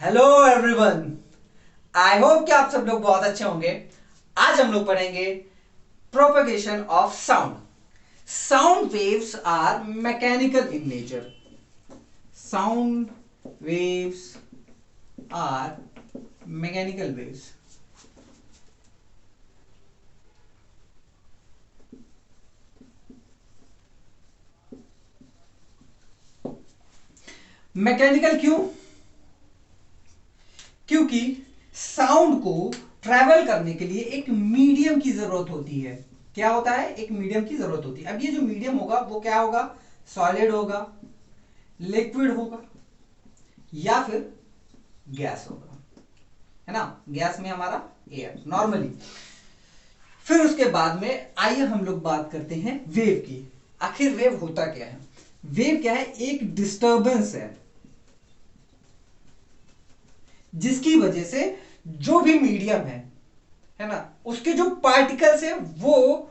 Hello everyone. I hope कि आप सब लोग बहुत अच्छे होंगे। आज हम लोग पढ़ेंगे propagation of sound. Sound waves are mechanical in nature. Sound waves are mechanical waves. Mechanical क्यों? क्योंकि साउंड को ट्रैवल करने के लिए एक मीडियम की जरूरत होती है। क्या होता है? एक मीडियम की जरूरत होती है। अब ये जो मीडियम होगा वो क्या होगा? सॉलिड होगा, लिक्विड होगा या फिर गैस होगा, है ना। गैस में हमारा एयर नॉर्मली। फिर उसके बाद में आइए हम लोग बात करते हैं वेव की। आखिर वेव होता क्या है? वेव क्या है? एक डिस्टरबेंस जिसकी वजह से जो भी मीडियम है ना, उसके जो पार्टिकल्स है वो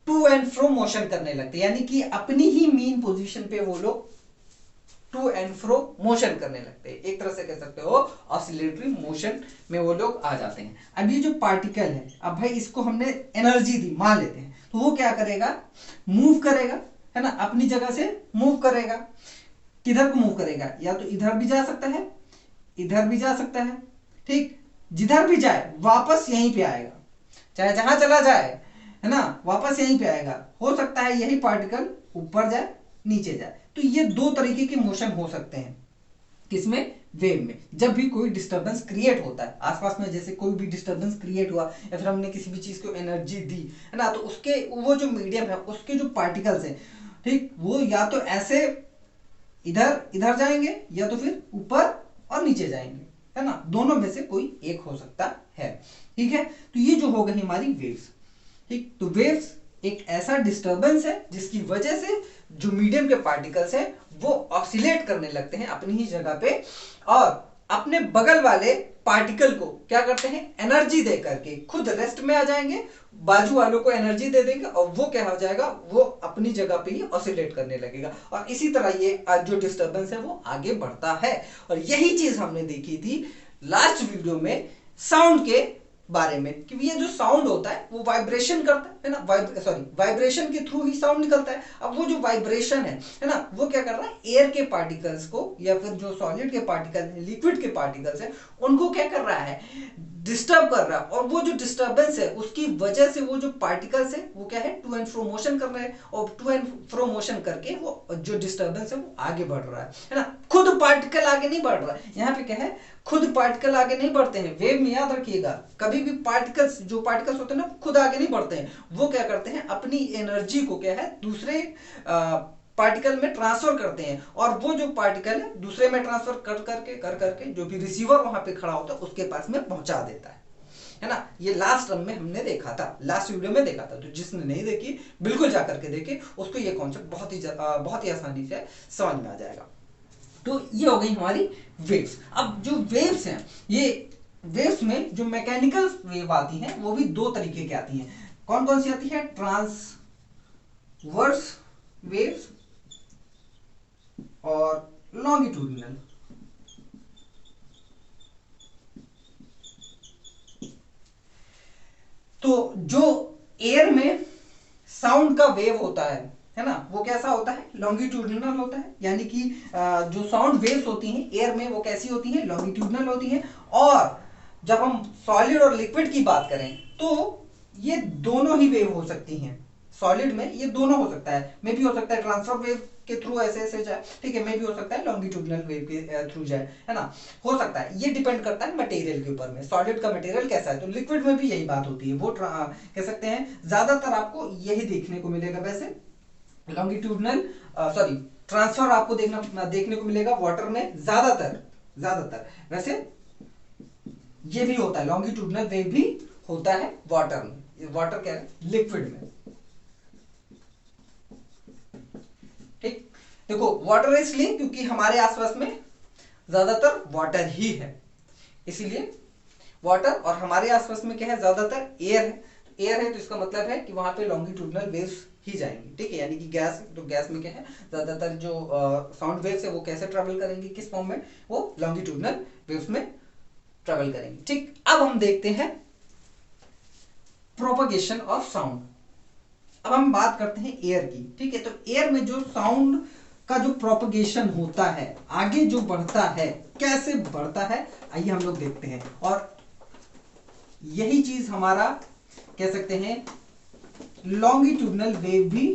टू एंड फ्रो मोशन करने लगते हैं, यानी कि अपनी ही मीन पोजीशन पे वो लोग टू एंड फ्रो मोशन करने लगते हैं। एक तरह से कह सकते हो ऑसिलेटरी मोशन में वो लोग आ जाते हैं। अब ये जो पार्टिकल है, अब भाई इसको हमने एनर्जी दी मान लेते हैं, तो वो क्या करेगा? मूव करेगा, है ना, अपनी जगह से मूव करेगा। किधर को मूव करेगा? या तो इधर भी जा सकता है, इधर भी जा सकता है, ठीक। जिधर भी जाए वापस यहीं पे आएगा, चाहे जहां चला जाए, है ना, वापस यहीं पे आएगा। हो सकता है यही पार्टिकल ऊपर जाए, नीचे जाए। तो ये दो तरीके के मोशन हो सकते हैं। किसमें? वेव में। जब भी कोई डिस्टरबेंस क्रिएट होता है आसपास में, जैसे कोई भी डिस्टरबेंस क्रिएट हुआ या फिर हमने किसी भी चीज को एनर्जी दी, है ना, तो उसके वो जो मीडियम है उसके जो पार्टिकल्स हैं, ठीक, वो या तो ऐसे इधर इधर जाएंगे या तो फिर ऊपर और नीचे जाएंगे, है ना। दोनों में से कोई एक हो सकता है, ठीक है। तो ये जो हो गई हमारी वेव्स, ठीक। तो वेव्स एक ऐसा डिस्टरबेंस है जिसकी वजह से जो मीडियम के पार्टिकल्स हैं वो ऑसिलेट करने लगते हैं अपनी ही जगह पे, और अपने बगल वाले पार्टिकल को क्या करते हैं? एनर्जी दे करके खुद रेस्ट में आ जाएंगे, बाजू वालों को एनर्जी दे देंगे और वो क्या हो जाएगा? वो अपनी जगह पे ही ऑसिलेट करने लगेगा। और इसी तरह ये जो डिस्टरबेंस है वो आगे बढ़ता है। और यही चीज हमने देखी थी लास्ट वीडियो में साउंड के बारे में, कि ये जो साउंड होता है वो वाइब्रेशन करता है ना, वाइब्रेशन के थ्रू ही साउंड निकलता है। अब वो जो वाइब्रेशन है ना, वो क्या कर रहा है? एयर के पार्टिकल्स को या फिर जो सॉलिड के पार्टिकल्स है, लिक्विड के पार्टिकल्स है, उनको क्या कर रहा है? डिस्टर्ब कर रहा है। और वो जो डिस्टर्बेंस है उसकी वजह से वो जो पार्टिकल्स है वो क्या है? टू एंड फ्रो मोशन कर रहे हैं, और टू एंड फ्रो मोशन करके वो जो डिस्टर्बेंस है वो आगे बढ़ रहा है ना। खुद पार्टिकल आगे नहीं बढ़ रहा है। यहाँ पे क्या है? खुद पार्टिकल आगे नहीं बढ़ते हैं। वेव में याद रखिएगा, कभी भी पार्टिकल्स, जो पार्टिकल्स होते हैं ना, खुद आगे नहीं बढ़ते हैं। वो क्या करते हैं? अपनी एनर्जी को क्या है? दूसरे पार्टिकल में ट्रांसफर करते हैं, और वो जो पार्टिकल है दूसरे में ट्रांसफर कर करके जो भी रिसीवर वहां पे खड़ा होता है उसके पास में पहुंचा देता है ना। ये लास्ट टर्म में हमने देखा था, लास्ट वीडियो में देखा था। तो जिसने नहीं देखी बिल्कुल जाकर के देखे, उसको ये कॉन्सेप्ट बहुत ही आसानी से समझ में आ जाएगा। तो ये हो गई हमारी वेव्स। अब जो वेव्स हैं, ये वेव्स में जो मैकेनिकल वेव आती हैं वो भी दो तरीके की आती हैं। कौन कौन सी आती है? ट्रांसवर्स वेव्स और लॉन्गिट्यूडिनल। तो जो एयर में साउंड का वेव होता है ना, वो कैसा होता है? लॉन्गिट्यूडिनल होता है। यानी कि जो साउंड वेव्स होती हैं एयर में वो कैसी होती हैं? लॉन्गिट्यूडिनल होती हैं। और जब हम सॉलिड और लिक्विड की बात करें तो ये दोनों ही वेव हो सकती हैं। सॉलिड में ये दोनों हो सकता है, मे भी हो सकता है ट्रांसफर वेव के थ्रू ऐसे ऐसे जाए, ठीक है, मे भी हो सकता है लॉन्गिट्यूडिनल वेव के थ्रू जाए, है ना, हो सकता है। ये डिपेंड करता है मटेरियल के ऊपर में, सॉलिड का मटेरियल कैसा है। तो लिक्विड में भी यही बात होती है, वो कह सकते हैं ज्यादातर आपको यही देखने को मिलेगा। वैसे लॉन्गिट्यूडनल सॉरी ट्रांसफर आपको देखने को मिलेगा वाटर में ज्यादातर। ज्यादातर वैसे ये भी होता है, लॉन्गिट्यूडनल वेव भी होता है वाटर में। वाटर क्या है? लिक्विड में, ठीक। देखो वाटर इसलिए क्योंकि हमारे आसपास में ज्यादातर वाटर ही है, इसीलिए वाटर। और हमारे आसपास में क्या है? ज्यादातर एयर है, एयर है तो इसका मतलब है कि वहां पे लॉन्गिट्यूडनल वेव्स ही जाएंगी, ठीक है। यानी कि गैस, तो गैस में क्या है, ज्यादातर जो साउंड वेव्स है वो कैसे ट्रेवल करेंगी, किस फॉर्म में, वो लॉन्गिट्यूडनल वेव्स में ट्रेवल करेंगी, ठीक। अब हम देखते हैं प्रोपगेशन ऑफ साउंड। अब हम बात करते हैं एयर की, ठीक है। तो एयर में जो साउंड का जो प्रोपगेशन होता है, आगे जो बढ़ता है, कैसे बढ़ता है, आइए हम लोग देखते हैं। और यही चीज हमारा कह सकते हैं लॉन्गिट्यूडनल वेव भी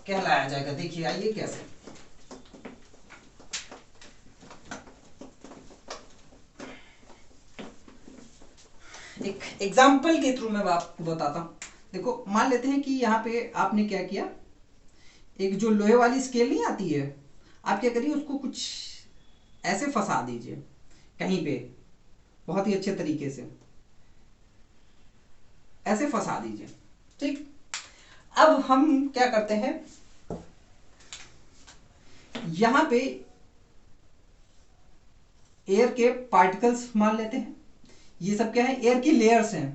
कहलाया जाएगा। देखिए आइए कैसे। एक एग्जाम्पल के थ्रू मैं आपको बताता हूं। देखो मान लेते हैं कि यहां पे आपने क्या किया, एक जो लोहे वाली स्केल नहीं आती है, आप क्या करिए उसको कुछ ऐसे फंसा दीजिए कहीं पे, बहुत ही अच्छे तरीके से ऐसे फंसा दीजिए, ठीक। अब हम क्या करते हैं, यहां पे एयर के पार्टिकल्स मान लेते हैं, ये सब क्या है, एयर की लेयर्स हैं,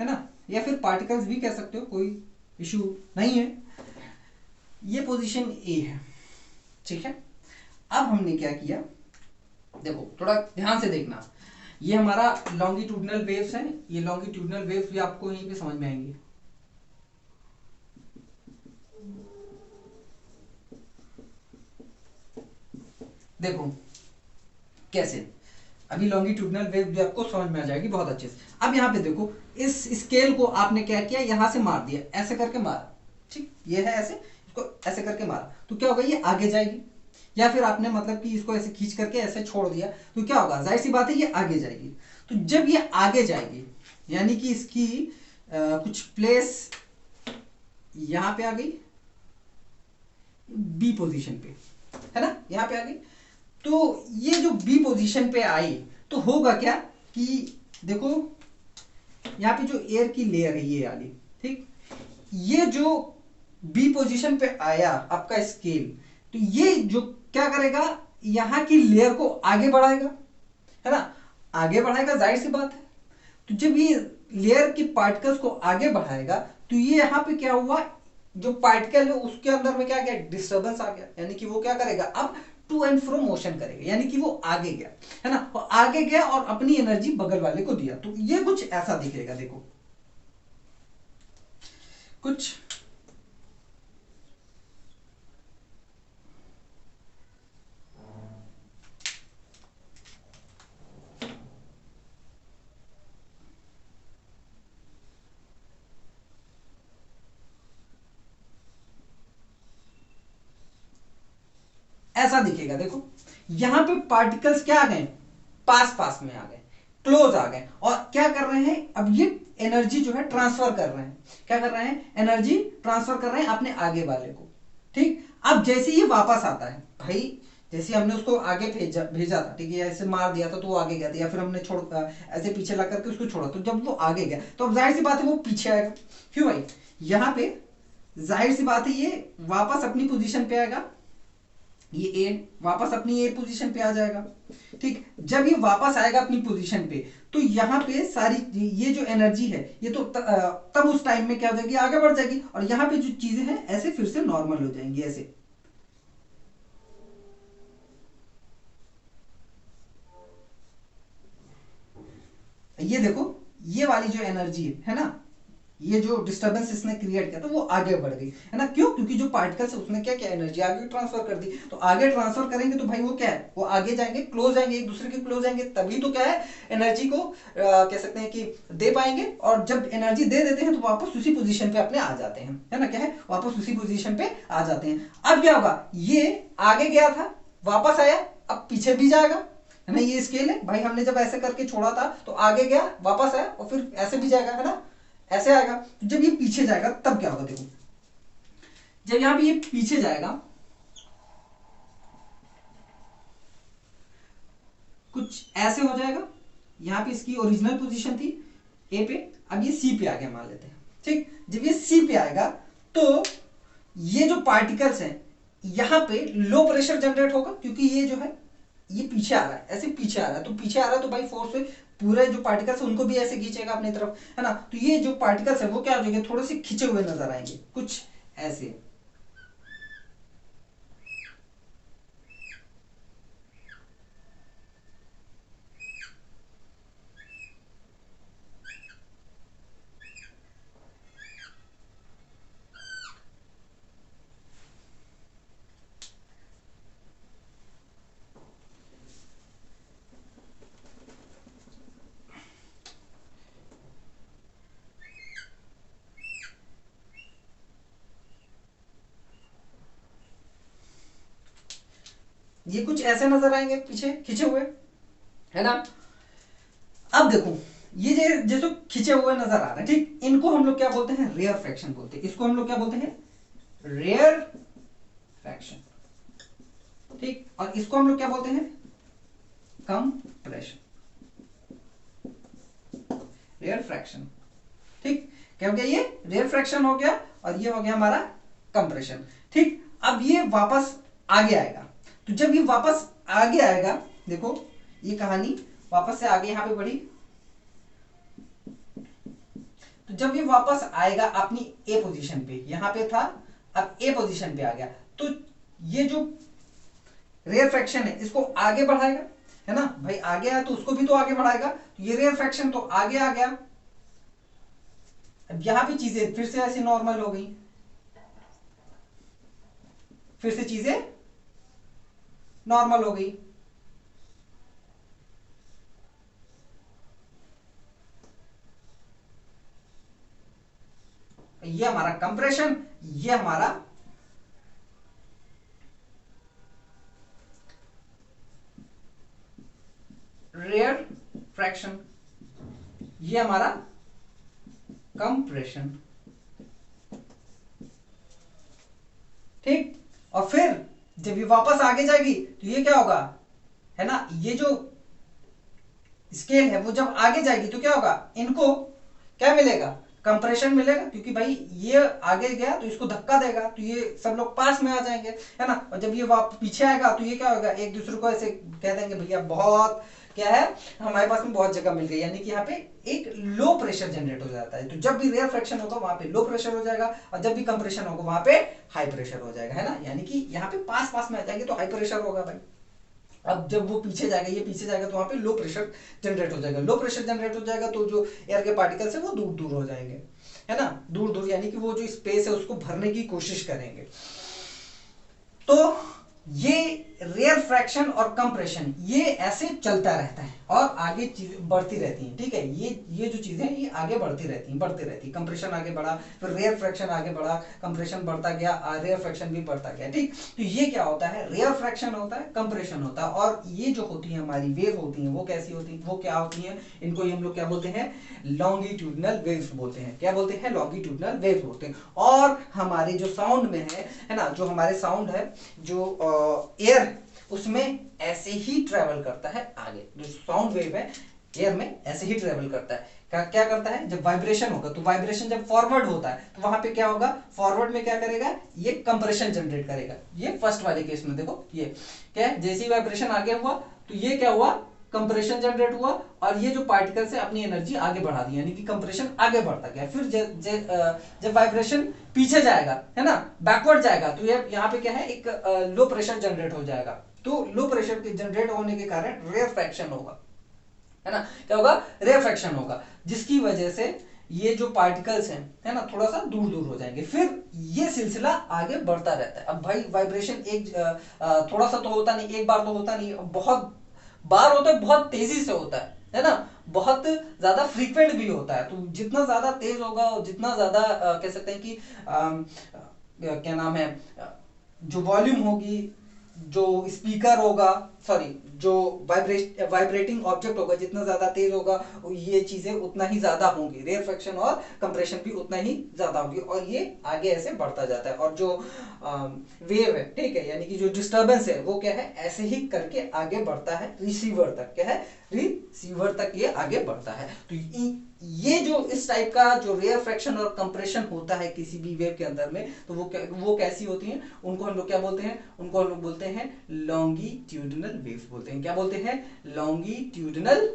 है ना, या फिर पार्टिकल्स भी कह सकते हो, कोई इशू नहीं है। ये पोजीशन ए है, ठीक है। अब हमने क्या किया, देखो थोड़ा ध्यान से देखना, ये हमारा लॉन्गिट्यूडनल वेव्स हैं, ये लॉन्गिट्यूडनल वेव्स भी आपको यहीं पे समझ में आएंगी। देखो कैसे, अभी लॉन्गिट्यूडनल वेव भी आपको समझ में आ जाएगी बहुत अच्छे से। अब यहाँ पे देखो, इस स्केल को आपने क्या किया, यहां से मार दिया, ऐसे करके मारा, ठीक, ये है ऐसे, इसको ऐसे करके मारा, तो क्या होगा, ये आगे जाएगी। या फिर आपने मतलब कि इसको ऐसे खींच करके ऐसे छोड़ दिया, तो क्या होगा, जाहिर सी बात है ये आगे जाएगी। तो जब ये आगे जाएगी, यानी कि इसकी कुछ प्लेस यहां पे आ गई, बी पोजीशन पे, है ना, यहां पे आ गई। तो ये जो बी पोजीशन पे आई, तो होगा क्या कि देखो यहां पे जो एयर की लेयर है ये वाली, ठीक, ये जो बी पोजीशन पे आया आपका स्केल, तो ये जो क्या करेगा, यहां की लेयर को आगे बढ़ाएगा, है ना, आगे बढ़ाएगा, जाहिर सी बात है। तो जब ये लेयर की पार्टिकल्स को आगे बढ़ाएगा, तो ये यहां पे क्या हुआ, जो पार्टिकल है उसके अंदर में क्या गया, डिस्टर्बेंस आ गया, यानी कि वो क्या करेगा, अब टू एंड फ्रो मोशन करेगा, यानी कि वो आगे गया, है ना, और आगे गया और अपनी एनर्जी बगल वाले को दिया। तो ये कुछ ऐसा दिखेगा, देखो कुछ ऐसा दिखेगा। देखो यहां पे पार्टिकल्स क्या आ गए, पास पास में आ गए, क्लोज आ गए, और क्या कर रहे हैं, अब ये एनर्जी जो है ट्रांसफर कर रहे हैं, क्या कर रहे हैं, एनर्जी ट्रांसफर कर रहे हैं अपने आगे वाले को, ठीक। अब जैसे ये वापस आता है, भाई जैसे हमने उसको आगे भेजा था, ठीक है, ऐसे मार दिया था तो वो आगे गया था, या फिर हमने छोड़ ऐसे पीछे ला करके उसको छोड़ा, तो जब वो आगे गया तो अब जाहिर सी बात है वो पीछे आएगा, क्यों भाई, यहां पे जाहिर सी बात है ये वापस अपनी पोजीशन पे आएगा, ये ए वापस अपनी ए पोजीशन पे आ जाएगा, ठीक। जब ये वापस आएगा अपनी पोजीशन पे, तो यहां पे सारी ये जो एनर्जी है ये तो तब उस टाइम में क्या हो जाएगी, आगे बढ़ जाएगी, और यहां पे जो चीजें हैं ऐसे फिर से नॉर्मल हो जाएंगी, ऐसे। ये देखो, ये वाली जो एनर्जी है ना, ये जो डिस्टरबेंस इसने क्रिएट किया तो वो आगे बढ़ गई, है ना, क्यों, क्योंकि जो पार्टिकल्स है उसने क्या किया, एनर्जी आगे ट्रांसफर कर दी। तो आगे ट्रांसफर करेंगे तो भाई वो क्या है, वो आगे जाएंगे, क्लोज आएंगे, एक दूसरे के क्लोज आएंगे, तभी तो क्या है, एनर्जी को कह सकते हैं कि दे पाएंगे। और जब एनर्जी दे देते हैं तो वापस उसी पोजीशन पे अपने आ जाते हैं, है ना, क्या है, वापस उसी पोजीशन पे आ जाते हैं। अब क्या होगा, ये आगे गया था, वापस आया, अब पीछे भी जाएगा, है ना, ये स्केल है भाई, हमने जब ऐसे करके छोड़ा था तो आगे गया, वापस आया, और फिर ऐसे भी जाएगा, है ना, ऐसे आएगा। तो जब ये पीछे जाएगा तब क्या होगा, देखो जब यहां पे ये पीछे जाएगा, कुछ ऐसे हो जाएगा, यहां पे इसकी ओरिजिनल पोजीशन थी ए पे, अब ये सी पे आ गया मान लेते हैं, ठीक। जब ये सी पे आएगा तो ये जो पार्टिकल्स हैं यहां पे लो प्रेशर जनरेट होगा, क्योंकि ये जो है ये पीछे आ रहा है, ऐसे पीछे आ रहा है, तो पीछे आ रहा है तो भाई फोर्स पूरे जो पार्टिकल्स है उनको भी ऐसे खींचेगा अपनी तरफ, है ना। तो ये जो पार्टिकल्स है वो क्या हो जाएंगे, थोड़े से खींचे हुए नजर आएंगे, कुछ ऐसे। ये कुछ ऐसे नजर आएंगे पीछे खींचे हुए, है ना। अब देखो ये जैसे खींचे हुए नजर आ रहे हैं, ठीक, इनको हम लोग क्या बोलते हैं, रेयर फ्रैक्शन बोलते हैं। इसको हम लोग क्या बोलते हैं, रेयर फ्रैक्शन, ठीक। और इसको हम लोग क्या बोलते हैं, कंप्रेशन, रेयर फ्रैक्शन, ठीक। क्या हो गया, ये रेयर फ्रैक्शन हो गया और ये हो गया हमारा कंप्रेशन, ठीक। अब ये वापस आगे आएगा, तो जब ये वापस आगे आएगा, देखो ये कहानी वापस से आगे यहां पे बढ़ी, तो जब ये वापस आएगा अपनी ए पोजीशन पे, यहां पे था, अब ए पोजीशन पे आ गया, तो ये जो रेयर फ्रैक्शन है इसको आगे बढ़ाएगा, है ना भाई, आगे आया तो उसको भी तो आगे बढ़ाएगा, तो ये रेयर फ्रैक्शन तो आगे आ गया। अब यहां पे चीजें फिर से ऐसी नॉर्मल हो गई, फिर से चीजें नॉर्मल हो गई। ये हमारा कंप्रेशन, ये हमारा रेयर फ्रैक्शन, ये हमारा कंप्रेशन, ठीक। और फिर जब ये वापस आगे जाएगी तो ये क्या होगा, है ना, ये जो स्केल है वो जब आगे जाएगी तो क्या होगा, इनको क्या मिलेगा, कंप्रेशन मिलेगा, क्योंकि भाई ये आगे गया तो इसको धक्का देगा, तो ये सब लोग पास में आ जाएंगे, है ना। और जब ये वापस पीछे आएगा तो ये क्या होगा, एक दूसरे को ऐसे कह देंगे भैया बहुत क्या है, हमारे पास में बहुत जगह मिल गई, यानी कि यहाँ पे एक लो प्रेशर जनरेट हो जाता है। तो जब भी रेयर फ्रैक्शन होगा वहां पे लो प्रेशर हो जाएगा, और जब भी कंप्रेशन होगा वहां पे हाई प्रेशर हो जाएगा, है ना, यानी कि यहाँ पे पास पास में आ जाएंगे तो हाई प्रेशर होगा भाई। अब जब वो पीछे जाएगा, ये पीछे जाएगा, तो वहां पे लो प्रेशर जनरेट हो जाएगा, लो प्रेशर जनरेट हो जाएगा तो जो एयर के पार्टिकल्स है वो दूर दूर हो जाएंगे, है ना, दूर दूर, यानी कि वो जो स्पेस है उसको भरने की कोशिश करेंगे। तो ये रेयर फ्रैक्शन और कंप्रेशन ये ऐसे चलता रहता है और आगे चीजें बढ़ती रहती हैं, ठीक है। ये जो चीजें हैं ये आगे बढ़ती रहती हैं, बढ़ती रहती है। कंप्रेशन आगे बढ़ा, फिर रेयर फ्रैक्शन आगे बढ़ा, कंप्रेशन बढ़ता गया, रेयर फ्रैक्शन भी बढ़ता गया, ठीक। तो ये क्या होता है, रेयर फ्रैक्शन होता है, कंप्रेशन होता है। और ये जो होती है हमारी वेव होती है वो कैसी होती है, वो क्या होती है, इनको हम लोग क्या बोलते हैं, लॉन्गिट्यूडनल वेव्स बोलते हैं। क्या बोलते हैं, लॉन्गिट्यूडनल वेव्स बोलते हैं। और हमारे जो साउंड में है ना, जो हमारे साउंड है, जो एयर उसमें ऐसे ही ट्रेवल करता है आगे, जो साउंड वेव है एयर में ऐसे ही ट्रेवल करता है। क्या करता है, जब वाइब्रेशन होगा, तो वाइब्रेशन जब फॉरवर्ड होता है तो वहां पे क्या होगा, फॉरवर्ड में क्या करेगा, ये कंप्रेशन जनरेट करेगा। ये फर्स्ट वाले केस में देखो, ये क्या है, जैसे ही वाइब्रेशन आगे हुआ तो ये क्या हुआ, कंप्रेशन जनरेट हुआ, और ये जो पार्टिकल से अपनी एनर्जी आगे बढ़ा दी, यानी कि कंप्रेशन आगे बढ़ता गया। फिर जब वाइब्रेशन पीछे जाएगा, है ना, बैकवर्ड जाएगा, तो ये यहाँ पे क्या है, एक लो प्रेशर जनरेट हो जाएगा। तो लो प्रेशर के जनरेट होने के कारण रेयर फ्रैक्शन होगा, है ना, क्या होगा, रेयर फ्रैक्शन होगा, जिसकी वजह से ये जो पार्टिकल्स हैं, है ना, थोड़ा सा दूर दूर हो जाएंगे। फिर ये सिलसिला आगे बढ़ता रहता है। अब भाई वाइब्रेशन एक थोड़ा सा तो होता नहीं, एक बार तो होता नहीं, बहुत बार होता है, बहुत तेजी से होता है ना, बहुत ज्यादा फ्रीक्वेंट भी होता है। तो जितना ज्यादा तेज होगा और जितना ज्यादा कह सकते हैं कि क्या नाम है, जो वॉल्यूम होगी, जो स्पीकर होगा, सॉरी, जो वाइब्रेटिंग ऑब्जेक्ट होगा, जितना ज्यादा तेज होगा ये चीजें उतना ही ज्यादा होंगी, रेयर फ्रैक्शन और कंप्रेशन भी उतना ही ज्यादा होगी, और ये आगे ऐसे बढ़ता जाता है। और जो वेव है, ठीक है, यानी कि जो डिस्टर्बेंस है वो क्या है, ऐसे ही करके आगे बढ़ता है रिसीवर तक, क्या है, रिसीवर तक ये आगे बढ़ता है। तो ये जो इस टाइप का जो रेयर फ्रैक्शन और कंप्रेशन होता है किसी भी वेव के अंदर में, तो वो कैसी होती हैं, उनको हम लोग क्या बोलते हैं, उनको हम लोग बोलते हैं लॉन्गिट्यूडिनल वेव्स बोलते हैं। क्या बोलते हैं? लॉन्गिट्यूडिनल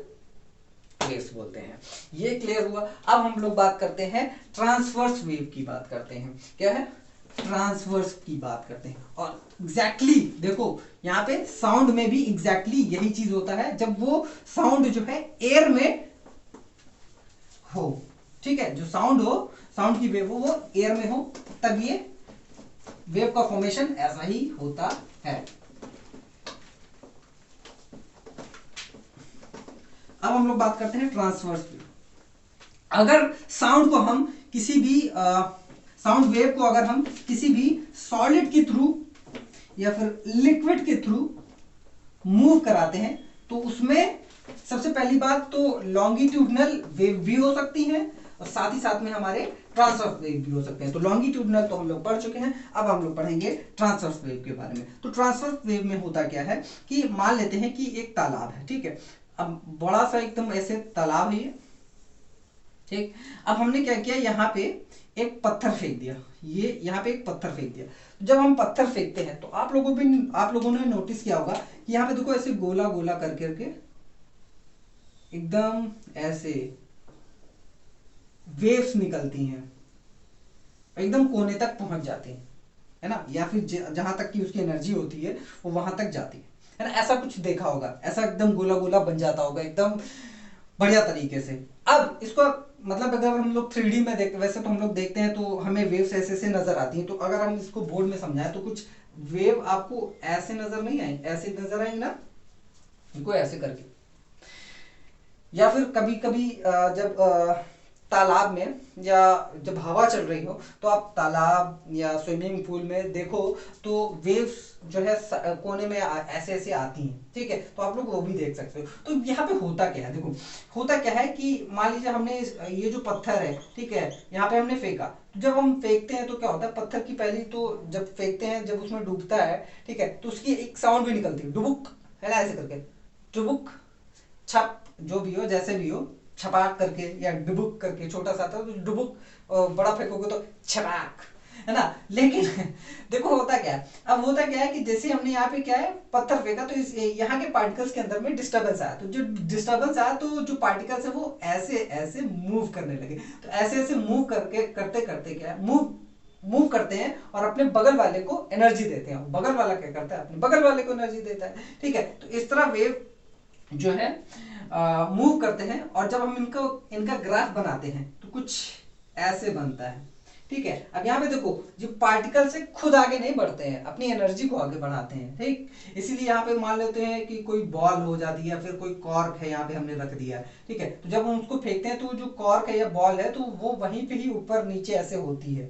वेव्स बोलते हैं। ये क्लियर हुआ। अब हम लोग बात करते हैं ट्रांसवर्स वेव की बात करते हैं। क्या है? ट्रांसवर्स की बात करते हैं। और एग्जैक्टली देखो यहाँ पे साउंड में भी एग्जैक्टली यही चीज होता है, जब वो साउंड जो है एयर में हो, ठीक है, जो साउंड हो, साउंड की वेव हो वो एयर में हो, तब ये वेव का फॉर्मेशन ऐसा ही होता है। अब हम लोग बात करते हैं ट्रांसवर्स वेव। अगर साउंड को हम किसी भी साउंड वेव को अगर हम किसी भी सॉलिड के थ्रू या फिर लिक्विड के थ्रू मूव कराते हैं तो उसमें सबसे पहली बात तो लॉन्गिट्यूडनल वेव भी हो सकती है और साथ ही साथ में हमारे ट्रांसवर्स वेव भी हो सकते हैं। तो लॉन्गिट्यूडनल तो हम लोग पढ़ चुके हैं, अब हम लोग पढ़ेंगे ट्रांसवर्स वेव के बारे में। तो ट्रांसवर्स वेव में होता क्या है कि मान लेते हैं कि एक तालाब है, ठीक है, अब बड़ा सा एकदम ऐसे तालाब है, ठीक। अब हमने क्या किया, यहाँ पे एक पत्थर फेंक दिया, ये यहाँ पे एक पत्थर फेंक दिया। जब हम पत्थर फेंकते हैं तो आप लोगों ने नोटिस किया होगा कि यहाँ पे देखो ऐसे गोला गोला कर करके एकदम ऐसे वेव्स निकलती हैं, एकदम कोने तक पहुंच जाती हैं, है ना, या फिर जहां तक की उसकी एनर्जी होती है वो वहां तक जाती है ना। ऐसा कुछ देखा होगा, ऐसा एकदम गोला गोला बन जाता होगा एकदम बढ़िया तरीके से। अब इसको मतलब अगर हम लोग 3D में देखते, वैसे तो हम लोग देखते हैं तो हमें वेव्स ऐसे ऐसे नजर आती हैं, तो अगर हम इसको बोर्ड में समझाएं तो कुछ वेव आपको ऐसे नजर नहीं आए, ऐसे नजर आएंगे ना, इनको ऐसे करके। या फिर कभी कभी जब तालाब में या जब हवा चल रही हो तो आप तालाब या स्विमिंग पूल में देखो तो वेव्स जो है कोने में ऐसे ऐसे आती हैं, ठीक है, तो आप लोग वो भी देख सकते हो। तो यहाँ पे होता क्या है, देखो होता क्या है कि मान लीजिए हमने ये जो पत्थर है, ठीक है, यहाँ पे हमने फेंका, तो जब हम फेंकते हैं तो क्या होता है, पत्थर की पहली तो जब फेंकते हैं, जब उसमें डूबता है, ठीक है, तो उसकी एक साउंड भी निकलती है, डुबुक, है ना, ऐसे करके डुबुक, छप, जो भी हो, जैसे भी हो, छपाक करके या डुबुक करके, छोटा सा था तो डुबुक, बड़ा फेंकोगे तो छपाक, है ना। लेकिन देखो होता क्या है, अब होता क्या है कि जैसे हमने यहाँ पे क्या है पत्थर फेंका तो इस यहाँ के पार्टिकल्स के अंदर में डिस्टर्बेंस आया, तो जो डिस्टर्बेंस आया तो जो पार्टिकल्स है वो ऐसे ऐसे मूव करने लगे। तो ऐसे ऐसे मूव करके करते करते क्या है, मूव करते हैं और अपने बगल वाले को एनर्जी देते हैं। बगल वाला क्या करता है, अपने बगल वाले को एनर्जी देता है, ठीक है। तो इस तरह वेव जो है मूव करते हैं, और जब हम इनका ग्राफ बनाते हैं तो कुछ ऐसे बनता है, ठीक है। अब यहाँ पे देखो जो पार्टिकल से खुद आगे नहीं बढ़ते हैं, अपनी एनर्जी को आगे बढ़ाते हैं, ठीक। इसीलिए यहाँ पे मान लेते हैं कि कोई बॉल हो जाती है या फिर कोई कॉर्क है, यहाँ पे हमने रख दिया, ठीक है, तो जब हम उसको फेंकते हैं तो जो कॉर्क है या बॉल है तो वो वहीं पे ही ऊपर नीचे ऐसे होती है,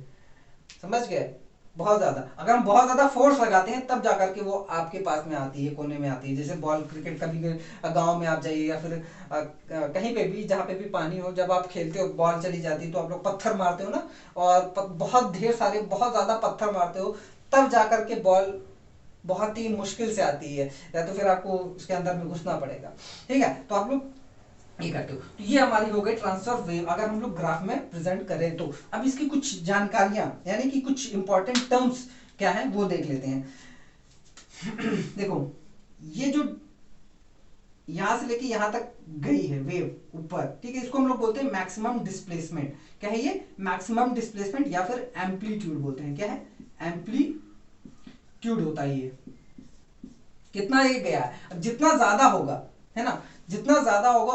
समझ गए। बहुत ज्यादा, अगर हम बहुत ज्यादा फोर्स लगाते हैं तब जाकर के वो आपके पास में आती है, कोने में आती है। जैसे बॉल क्रिकेट, कभी गांव में आप जाइए या फिर कहीं पे भी जहाँ पे भी पानी हो, जब आप खेलते हो बॉल चली जाती है तो आप लोग पत्थर मारते हो ना, और बहुत ढेर सारे बहुत ज्यादा पत्थर मारते हो, तब जाकर के बॉल बहुत ही मुश्किल से आती है, या तो फिर आपको उसके अंदर में घुसना पड़ेगा, ठीक है। तो आप लोग ये करते हो। तो ये हमारी हो गई ट्रांसफर वेव, अगर हम लोग ग्राफ में प्रेजेंट करें तो। अब इसकी कुछ जानकारियां यानी कि कुछ इंपॉर्टेंट टर्म्स क्या है वो देख लेते हैं। देखो ये जो यहां से लेके यहां तक गई है वेव ऊपर, ठीक है, इसको हम लोग बोलते हैं मैक्सिमम डिस्प्लेसमेंट। क्या है ये? मैक्सिमम डिस्प्लेसमेंट या फिर एम्पलीट्यूड बोलते हैं। क्या है? एम्पलीट्यूड होता है ये, कितना ये गया है। जितना ज्यादा होगा, है ना, जितना ज्यादा होगा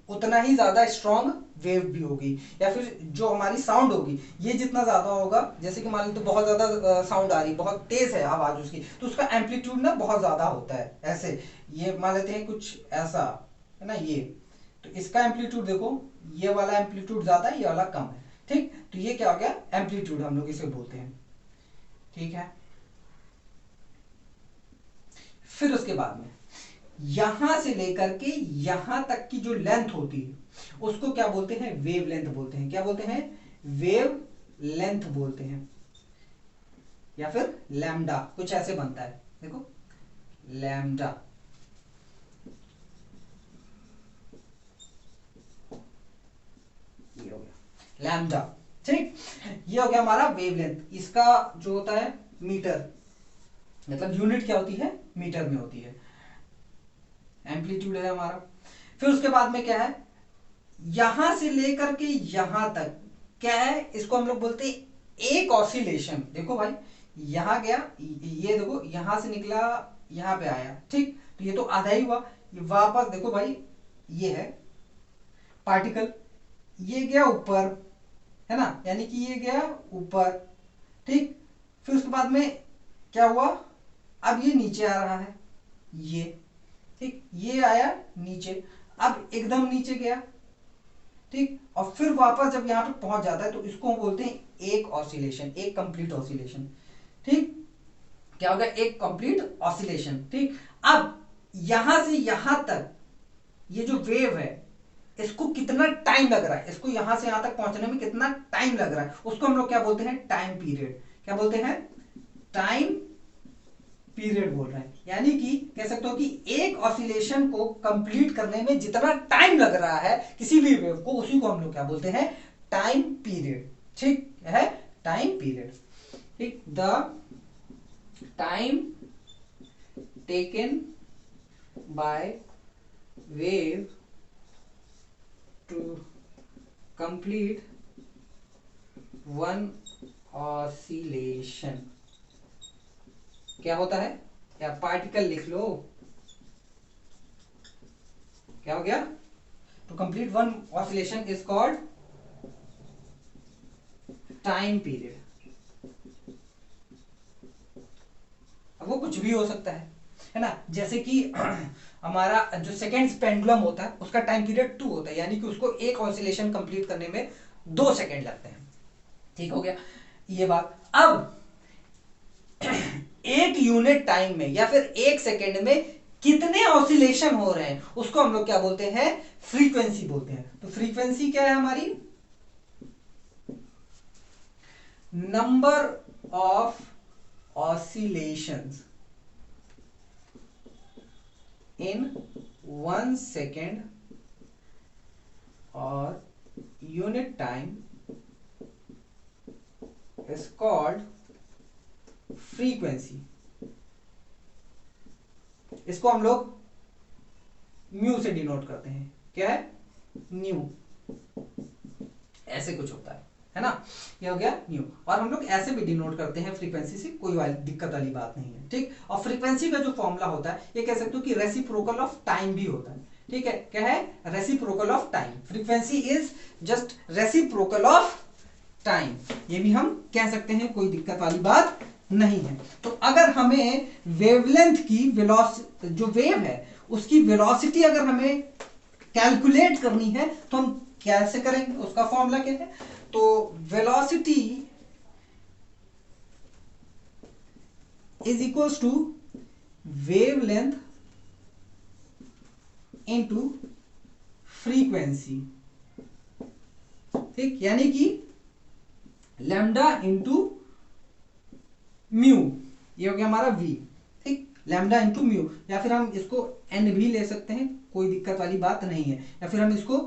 उतना ही ज्यादा स्ट्रॉन्ग वेव भी होगी, या फिर जो हमारी साउंड होगी ये जितना ज्यादा होगा, जैसे कि मान लो तो बहुत ज्यादा साउंड आ रही, बहुत तेज है आवाज उसकी, तो उसका एम्पलीट्यूड ना बहुत ज्यादा होता है। ऐसे ये मान लेते हैं कुछ ऐसा, है ना, ये, तो इसका एम्पलीट्यूड देखो, ये वाला एम्पलीट्यूड ज्यादा है, ये वाला कम है, ठीक। तो ये क्या हो गया? एम्पलीट्यूड हम लोग इसे बोलते हैं, ठीक है। फिर उसके बाद में यहां से लेकर के यहां तक की जो लेंथ होती है उसको क्या बोलते हैं? वेव लेंथ बोलते हैं। क्या बोलते हैं? वेव लेंथ बोलते हैं, या फिर लैम्डा, कुछ ऐसे बनता है, देखो लैम्डा, ये हो गया लैम्डा, ठीक। ये हो गया हमारा वेव लेंथ। इसका जो होता है मीटर, मतलब यूनिट क्या होती है, मीटर में होती है। एम्पलीट्यूड है हमारा। फिर उसके बाद में क्या है, यहां से लेकर के यहां तक क्या है, इसको हम लोग बोलते हैं एक ऑसिलेशन। देखो भाई, यहां गया, ये देखो यहां से निकला, यहां पे आया, ठीक, तो ये तो आधा ही हुआ। ये वापस देखो भाई, ये है पार्टिकल, ये गया ऊपर, है ना, यानी कि ये गया ऊपर, ठीक। फिर उसके बाद में क्या हुआ, अब ये नीचे आ रहा है, ये, ठीक, ये आया नीचे, अब एकदम नीचे गया, ठीक, और फिर वापस जब यहां पे पहुंच जाता है तो इसको हम बोलते हैं एक ऑसिलेशन, एक कंप्लीट ऑसिलेशन, ठीक। क्या होगा, एक कंप्लीट ऑसिलेशन, ठीक। अब यहां से यहां तक ये जो वेव है, इसको कितना टाइम लग रहा है, इसको यहां से यहां तक पहुंचने में कितना टाइम लग रहा है, उसको हम लोग क्या बोलते हैं, टाइम पीरियड। क्या बोलते हैं, टाइम पीरियड बोल रहे हैं। यानी कि कह सकते हो कि एक ऑसिलेशन को कंप्लीट करने में जितना टाइम लग रहा है किसी भी वेव को, उसी को हम लोग क्या बोलते हैं, टाइम पीरियड, ठीक है, टाइम पीरियड, ठीक। The time taken by wave to complete one oscillation क्या होता है, या पार्टिकल लिख लो, क्या हो गया, to complete one oscillation is called time period. अब वो कुछ भी हो सकता है ना, जैसे कि हमारा जो सेकेंड पेंडुलम होता है उसका टाइम पीरियड 2 होता है, यानी कि उसको एक ऑसिलेशन कंप्लीट करने में 2 सेकेंड लगते हैं, ठीक हो गया ये बात। अब एक यूनिट टाइम में या फिर एक सेकेंड में कितने ऑसिलेशन हो रहे हैं, उसको हम लोग क्या बोलते हैं, फ्रीक्वेंसी बोलते हैं। तो फ्रीक्वेंसी क्या है हमारी, number of oscillations in 1 second और unit time is called frequency. इसको हम लोग म्यू से डिनोट करते हैं, क्या है, न्यू, ऐसे कुछ होता है ना, ये हो गया न्यू। और हम लोग ऐसे भी डिनोट करते हैं फ्रीक्वेंसी से, कोई वाली दिक्कत वाली बात नहीं है, ठीक। और फ्रीक्वेंसी का जो फॉर्मूला होता है, ये कह सकते हो कि रेसिप्रोकल ऑफ टाइम भी होता है, ठीक है। क्या है, reciprocal of time, frequency is just reciprocal of time, ये भी हम कह सकते हैं, कोई दिक्कत वाली बात नहीं है। तो अगर हमें वेवलेंथ की वेलोसिटी, जो वेव है उसकी वेलोसिटी अगर हमें कैलकुलेट करनी है तो हम कैसे करेंगे, उसका फॉर्मूला क्या है, तो velocity is equals to wavelength into frequency, ठीक, यानी कि लैम्डा इंटू म्यू, ये हो गया हमारा v, ठीक, लैम्डा इंटू म्यू, या फिर हम इसको n भी ले सकते हैं, कोई दिक्कत वाली बात नहीं है, या फिर हम इसको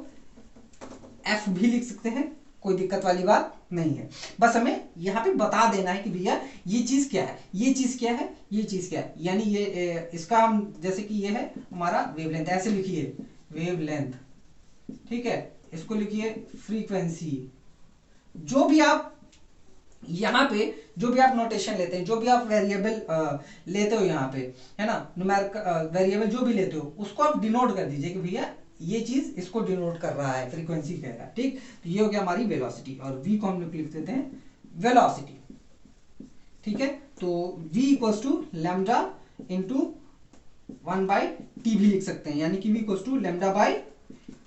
f भी लिख सकते हैं, कोई दिक्कत वाली बात नहीं है। बस हमें यहाँ पे बता देना है कि भैया ये चीज क्या है, ये चीज क्या है, ये चीज क्या है, यानी ये इसका हम जैसे कि ये है हमारा वेवलेंथ, ऐसे लिखिए वेवलेंथ, ठीक है, इसको लिखिए फ्रीक्वेंसी। जो भी आप यहाँ पे जो भी आप नोटेशन लेते हैं, जो भी आप वेरिएबल लेते हो यहाँ पे, है ना, न्यूमेरिकल वेरिएबल जो भी लेते हो, उसको आप डिनोट कर दीजिए कि भैया ये चीज इसको डिनोट कर रहा है, फ्रीक्वेंसी कह रहा है, ठीक। तो ये हो गया हमारी वेलोसिटी, और v को हम लोग लिख देते हैं वेलोसिटी, ठीक है। तो v equals to lambda into 1/t भी लिख सकते हैं, यानी कि v equals to lambda by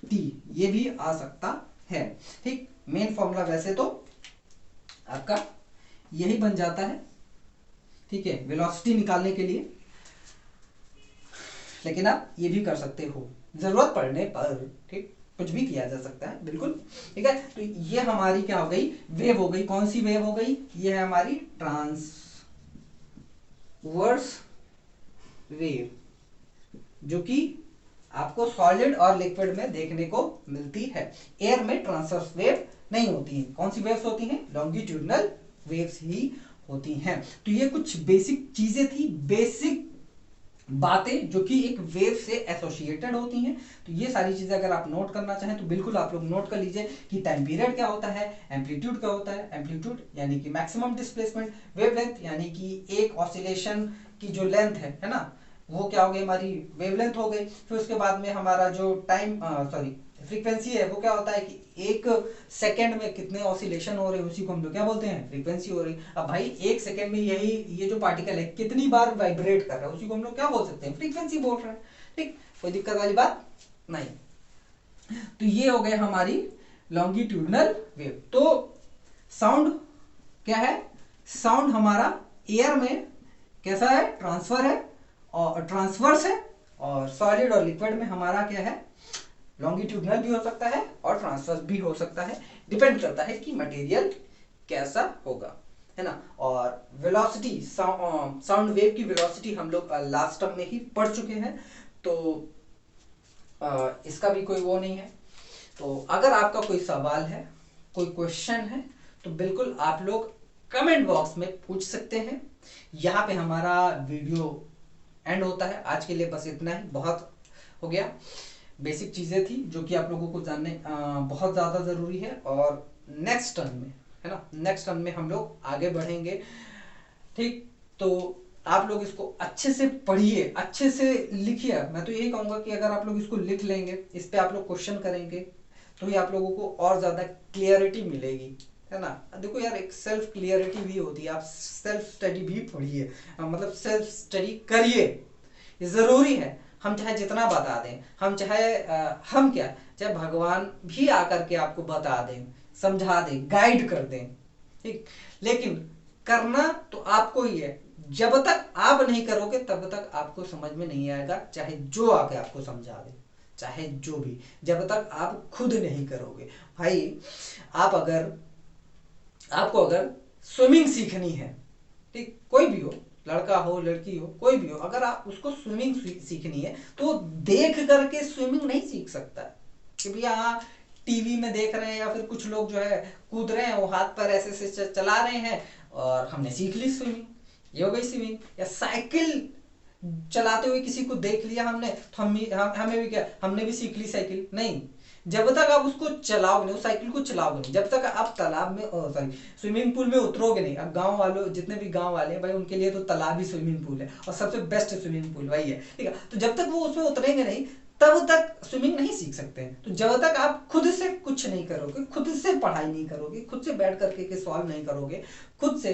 t, ये भी आ सकता है, ठीक। मेन फॉर्मूला वैसे तो आपका यही बन जाता है, ठीक है, वेलोसिटी निकालने के लिए, लेकिन आप ये भी कर सकते हो जरूरत पड़ने पर, ठीक, कुछ भी किया जा सकता है, बिल्कुल, ठीक है। तो ये हमारी क्या हो गई, वेव हो गई, कौन सी वेव हो गई, ये है हमारी ट्रांसवर्स वेव, जो कि आपको सॉलिड और लिक्विड में देखने को मिलती है। एयर में ट्रांसवर्स वेव नहीं होती है, कौन सी वेव्स होती हैं, लॉन्गिट्यूडनल वेव्स ही होती हैं। तो ये कुछ बेसिक चीजें थी, बेसिक बातें जो कि एक वेव से एसोसिएटेड होती हैं। तो ये सारी चीजें अगर आप नोट करना चाहें तो बिल्कुल आप लोग नोट कर लीजिए कि टाइम पीरियड क्या होता है, एम्पलीट्यूड क्या होता है, एम्पलीट्यूड यानी कि मैक्सिमम डिस्प्लेसमेंट, वेवलेंथ यानी कि एक ऑसिलेशन की जो लेंथ है ना, वो क्या हो गई, हमारी वेवलेंथ हो गई। फिर उसके बाद में हमारा जो टाइम फ्रीक्वेंसी है वो क्या होता है कि एक सेकंड में कितने ऑसिलेशन हो रहे हैं उसी को हम लोग क्या बोलते हैं, फ्रीक्वेंसी हो रही। अब भाई एक सेकंड में ये जो पार्टिकल है कितनी बार वाइब्रेट कर रहा है उसी को हम लोग क्या बोल सकते हैं, फ्रीक्वेंसी बोल रहे हैं। ठीक, कोई दिक्कत वाली बात नहीं। तो ये हो गए हमारी लॉन्गिट्यूडनल वेव। तो साउंड क्या है, साउंड हमारा एयर में कैसा है, ट्रांसफर है और ट्रांसवर्स है, और सॉलिड और लिक्विड में हमारा क्या है, लॉन्गिट्यूडनल भी हो सकता है और ट्रांसवर्स भी हो सकता है, डिपेंड करता है कि मटेरियल कैसा होगा, है ना। और वेलोसिटी, साउंड वेव की वेलोसिटी हम लोग लास्ट टर्म में ही पढ़ चुके हैं, तो इसका भी कोई वो नहीं है। तो अगर आपका कोई सवाल है, कोई क्वेश्चन है, तो बिल्कुल आप लोग कमेंट बॉक्स में पूछ सकते हैं। यहाँ पे हमारा वीडियो एंड होता है। आज के लिए बस इतना ही, बहुत हो गया, बेसिक चीजें थी जो कि आप लोगों को जानने बहुत ज्यादा जरूरी है। और नेक्स्ट टर्म में, है ना, नेक्स्ट टर्म में हम लोग आगे बढ़ेंगे। ठीक, तो आप लोग इसको अच्छे से पढ़िए, अच्छे से लिखिए। मैं तो यही कहूंगा कि अगर आप लोग इसको लिख लेंगे, इस पे आप लोग क्वेश्चन करेंगे, तो ये आप लोगों को और ज्यादा क्लियरिटी मिलेगी, है ना। देखो यार, एक सेल्फ क्लियरिटी भी होती है, आप सेल्फ स्टडी भी पढ़िए, मतलब सेल्फ स्टडी करिए, ये जरूरी है। हम चाहे जितना बता दें, हम चाहे हम क्या, चाहे भगवान भी आकर के आपको बता दें, समझा दें, गाइड कर दें, ठीक, लेकिन करना तो आपको ही है। जब तक आप नहीं करोगे तब तक आपको समझ में नहीं आएगा, चाहे जो आके आपको समझा दे, चाहे जो भी, जब तक आप खुद नहीं करोगे। भाई आपको अगर स्विमिंग सीखनी है, ठीक, कोई भी हो, लड़का हो लड़की हो कोई भी हो, अगर आप उसको स्विमिंग सीखनी है तो देख करके स्विमिंग नहीं सीख सकता कि भैया हाँ टीवी में देख रहे हैं या फिर कुछ लोग जो है कूद रहे हैं, वो हाथ पर ऐसे ऐसे चला रहे हैं और हमने सीख ली स्विमिंग, ये हो गई स्विमिंग। या साइकिल चलाते हुए किसी को देख लिया हमने तो हमें भी क्या, हमने भी सीख ली साइकिल, नहीं। जब तक आप उसको चलाओगे नहीं, उस साइकिल को चलाओगे नहीं, जब तक आप तालाब में सॉरी स्विमिंग पूल में उतरोगे नहीं। अब गांव वालों, जितने भी गांव वाले हैं भाई, उनके लिए तो तालाब ही स्विमिंग पूल है और सबसे बेस्ट स्विमिंग पूल वही है, ठीक है। तो जब तक वो उसमें उतरेंगे नहीं तब तक स्विमिंग नहीं सीख सकते हैं। तो जब तक आप खुद से कुछ नहीं करोगे, खुद से पढ़ाई नहीं करोगे, खुद से बैठ करके के सॉल्व नहीं करोगे, खुद से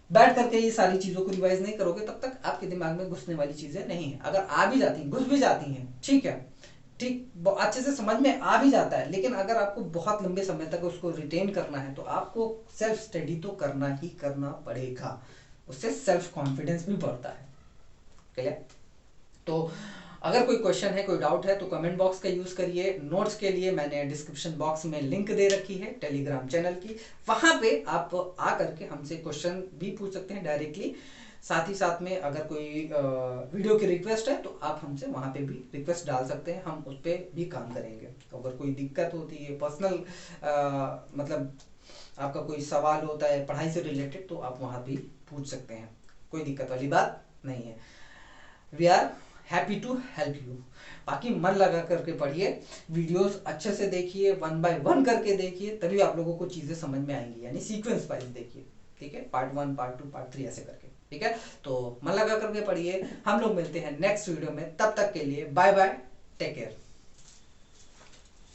बैठ करके ये सारी चीजों को रिवाइज नहीं करोगे, तब तक आपके दिमाग में घुसने वाली चीजें नहीं है। अगर आ भी जाती हैं, घुस भी जाती हैं, ठीक है, ठीक, अच्छे से समझ में आ भी जाता है, लेकिन अगर आपको बहुत लंबे समय तक उसको रिटेन करना है तो आपको सेल्फ स्टडी तो करना ही करना पड़ेगा। उससे सेल्फ कॉन्फिडेंस भी बढ़ता है, क्लियर। तो अगर कोई क्वेश्चन है, कोई डाउट है, तो कमेंट बॉक्स का यूज करिए। नोट्स के लिए मैंने डिस्क्रिप्शन बॉक्स में लिंक दे रखी है टेलीग्राम चैनल की, वहां पे आप आ करके हमसे क्वेश्चन भी पूछ सकते हैं डायरेक्टली। साथ ही साथ में अगर कोई वीडियो की रिक्वेस्ट है तो आप हमसे वहां पे भी रिक्वेस्ट डाल सकते हैं, हम उस पर भी काम करेंगे। तो अगर कोई दिक्कत होती है पर्सनल, मतलब आपका कोई सवाल होता है पढ़ाई से रिलेटेड, तो आप वहां भी पूछ सकते हैं, कोई दिक्कत वाली बात नहीं है। We are happy to help you. बाकी मन लगा करके पढ़िए, वीडियोस अच्छे से देखिए, 1 बाय 1 करके देखिए, तभी आप लोगों को चीजें समझ में आएंगी, यानी सीक्वेंस वाइज देखिए, ठीक है, पार्ट 1 पार्ट 2 पार्ट 3 ऐसे करके, ठीक है। तो मन लगा करके पढ़िए। हम लोग मिलते हैं नेक्स्ट वीडियो में, तब तक के लिए बाय बाय, टेक केयर।